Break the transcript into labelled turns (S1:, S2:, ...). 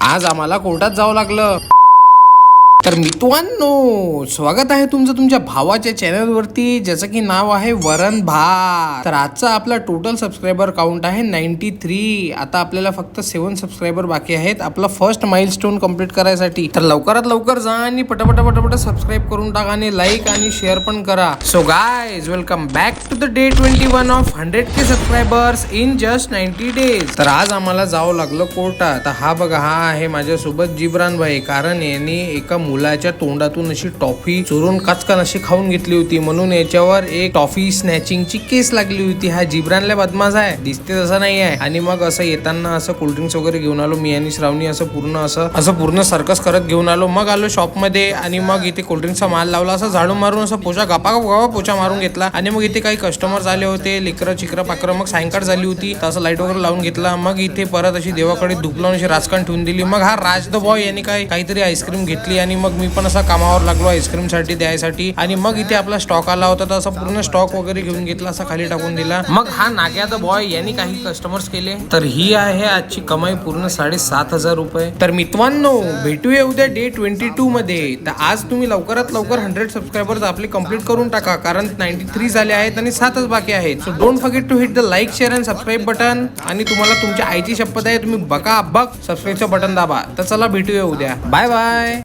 S1: आज आम्हाला कोर्टात जावं लागलं. तर मित्रांनो, स्वागत आहे तुमचं तुमच्या भावाच्या चॅनल वरती, ज्याचं की नाव आहे वरण भात. तर आजचा आपला टोटल सबस्क्रायबर काउंट आहे 93. आता आपल्याला फक्त 7 सबस्क्रायबर बाकी आहेत आपला फर्स्ट माइलस्टोन कंप्लीट करायसाठी. तर लवकरात लवकर जा आणि पटापट सबस्क्राईब करून टाका आणि लाईक आणि शेअर पण करा. So guys, welcome back to the day 21 of 100K subscribers in just 90 days. तर आज आम्हाला जावं लागलं कोर्टात. हा बघा, हा आहे माझ्यासोबत जिब्रान भाई. कारण यांनी एका मुलाच्या तोंडातून अशी टॉफी चोरून काचकान अशी खाऊन घेतली होती, म्हणून याच्यावर एक टॉफी स्नॅचिंगची केस लागली होती. हा जिब्रानला बदमाश आहे, दिसते तसं नाही आहे. आणि मग असं येताना असं कोल्ड्रिंक्स वगैरे घेऊन आलो मी आणि श्रावणी. असं पूर्ण सर्कस करत घेऊन आलो. मग आलो शॉप मध्ये आणि मग इथे कोल्ड्रिंक्सचा माल लावला. असं झाडू मारून असं पोचा गपा पोचा मारून घेतला. आणि मग इथे काही कस्टमर्स आले होते, लेकरं चिकरं पाकरं. मग सायंकाळ झाली होती, तर असं लाईट वगैरे लावून घेतला. मग इथे परत अशी देवाकडे धूप लावून अशी राजकान ठेवून दिली. मग हा राज द बॉय यांनी काहीतरी आईस्क्रीम घेतली आणि मग मी पण असा कामावर लागलो आईस्क्रीम साठी द्यायसाठी. आणि मग इथे आपला स्टॉक आला होता, तर असं पूर्ण स्टॉक वगैरे घेऊन घेतला, असा खाली टाकून दिला. मग हा नाग्या द बॉय यांनी काही कस्टमर्स केले. तर ही आहे आजची कमाई, पूर्ण 7,500 रुपये. तर मित्रांनो, भेटूया उद्या डे 22 मध्ये. तर आज तुम्ही लवकरात लवकर 100 सबस्क्रायबर्स आपले कंप्लीट करून टाका, कारण 93 झाले आहेत आणि 7च बाकी आहेत. So don't forget to hit the like, share and subscribe button. आणि तुम्हाला तुमच्या आईची शपथ आहे, तुम्ही बघा सबस्क्राईबचं बटन दाबा. तर चला भेटूया उद्या. Bye bye.